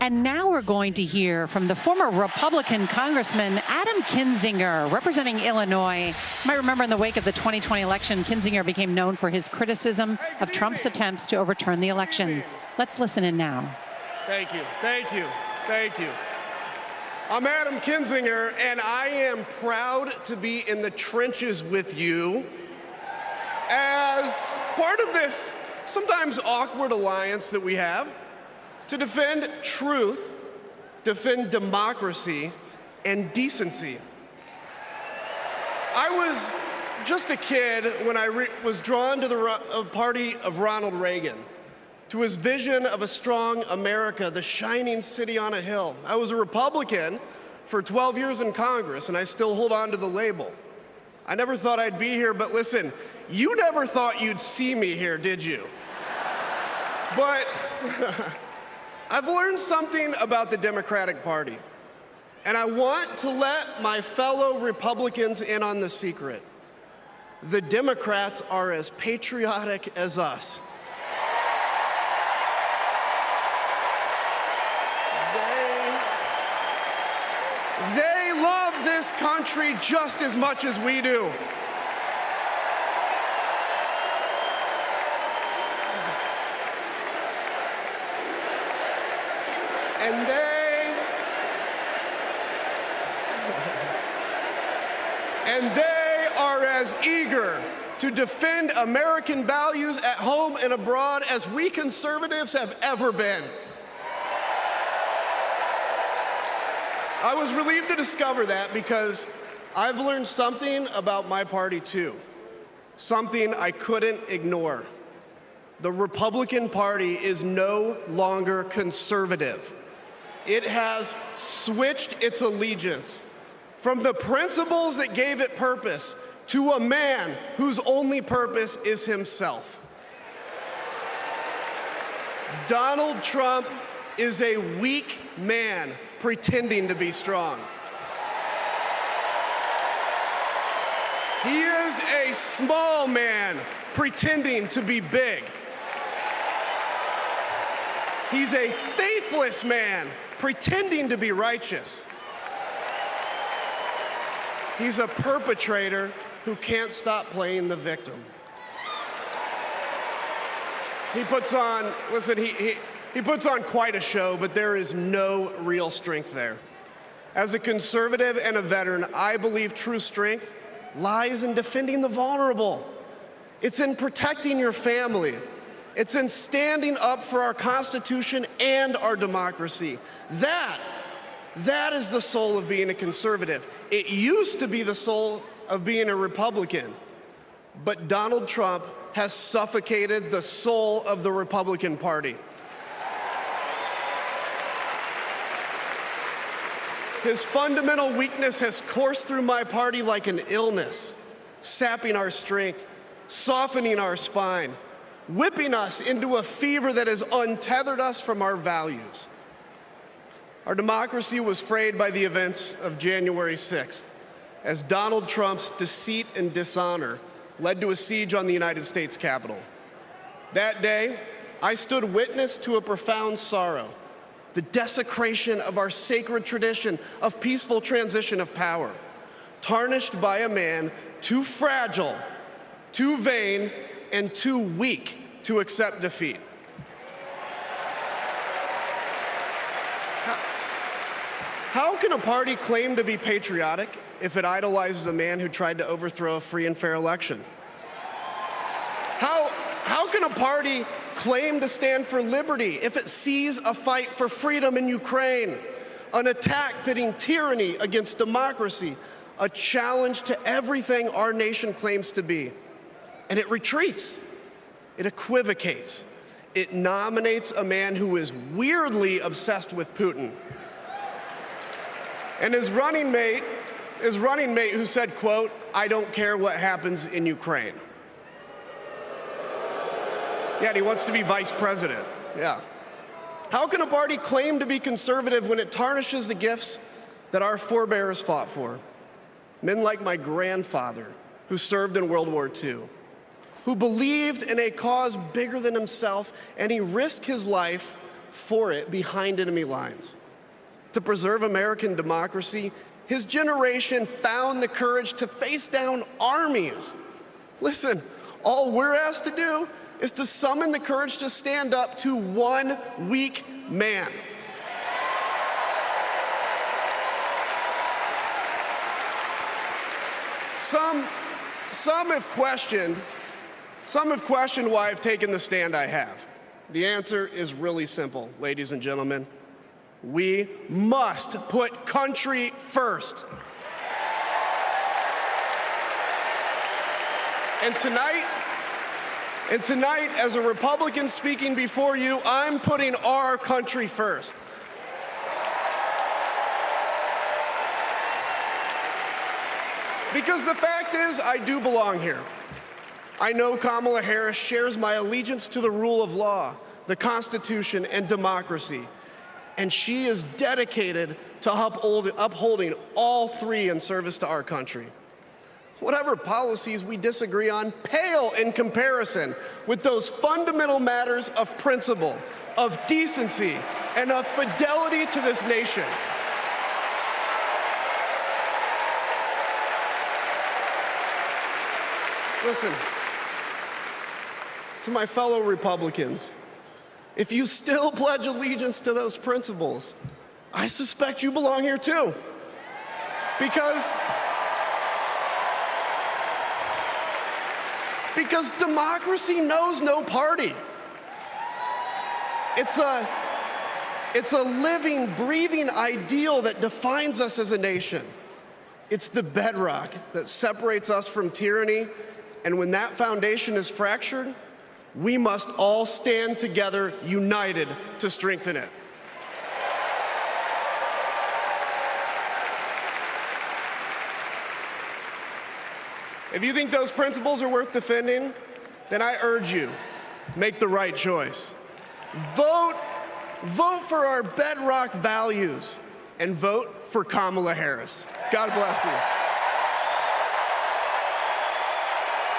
And now we're going to hear from the former Republican Congressman Adam Kinzinger, representing Illinois. You might remember in the wake of the 2020 election, Kinzinger became known for his criticism of Trump's attempts to overturn the election. Let's listen in now. Thank you, thank you, thank you. I'm Adam Kinzinger, and I am proud to be in the trenches with you as part of this sometimes awkward alliance that we have to defend truth, defend democracy, and decency. I was just a kid when I was drawn to the party of Ronald Reagan, to his vision of a strong America, the shining city on a hill. I was a Republican for 12 years in Congress, and I still hold on to the label. I never thought I'd be here, but listen, you never thought you'd see me here, did you? But I've learned something about the Democratic Party, and I want to let my fellow Republicans in on the secret. The Democrats are as patriotic as us. They love this country just as much as we do. And they are as eager to defend American values at home and abroad as we conservatives have ever been. I was relieved to discover that because I've learned something about my party too, something I couldn't ignore. The Republican Party is no longer conservative. It has switched its allegiance from the principles that gave it purpose to a man whose only purpose is himself. Donald Trump is a weak man pretending to be strong. He is a small man pretending to be big. He's a faithless man pretending to be righteous. He's a perpetrator who can't stop playing the victim. He puts on, listen, he puts on quite a show, but there is no real strength there. As a conservative and a veteran, I believe true strength lies in defending the vulnerable. It's in protecting your family. It's in standing up for our Constitution and our democracy. That is the soul of being a conservative. It used to be the soul of being a Republican, but Donald Trump has suffocated the soul of the Republican Party. His fundamental weakness has coursed through my party like an illness, sapping our strength, softening our spine, whipping us into a fever that has untethered us from our values. Our democracy was frayed by the events of January 6th, as Donald Trump's deceit and dishonor led to a siege on the United States Capitol. That day, I stood witness to a profound sorrow, the desecration of our sacred tradition of peaceful transition of power, tarnished by a man too fragile, too vain, and too weak to accept defeat. How can a party claim to be patriotic if it idolizes a man who tried to overthrow a free and fair election? How can a party claim to stand for liberty if it sees a fight for freedom in Ukraine, an attack pitting tyranny against democracy, a challenge to everything our nation claims to be, and it retreats, it equivocates, it nominates a man who is weirdly obsessed with Putin? And his running mate who said, quote, "I don't care what happens in Ukraine." Yeah, and he wants to be vice president. Yeah. How can a party claim to be conservative when it tarnishes the gifts that our forebears fought for? Men like my grandfather, who served in World War II, who believed in a cause bigger than himself, and he risked his life for it behind enemy lines. To preserve American democracy, his generation found the courage to face down armies. Listen, all we're asked to do is to summon the courage to stand up to one weak man. Some have questioned why I've taken the stand I have. The answer is really simple, ladies and gentlemen. We must put country first. And tonight, as a Republican speaking before you, I'm putting our country first. Because the fact is, I do belong here. I know Kamala Harris shares my allegiance to the rule of law, the Constitution, and democracy. And she is dedicated to upholding all three in service to our country. Whatever policies we disagree on pale in comparison with those fundamental matters of principle, of decency, and of fidelity to this nation. Listen, to my fellow Republicans, if you still pledge allegiance to those principles, I suspect you belong here too. Because democracy knows no party. It's a living, breathing ideal that defines us as a nation. It's the bedrock that separates us from tyranny, and when that foundation is fractured, we must all stand together, united, to strengthen it. If you think those principles are worth defending, then I urge you, make the right choice. Vote for our bedrock values, and vote for Kamala Harris. God bless you.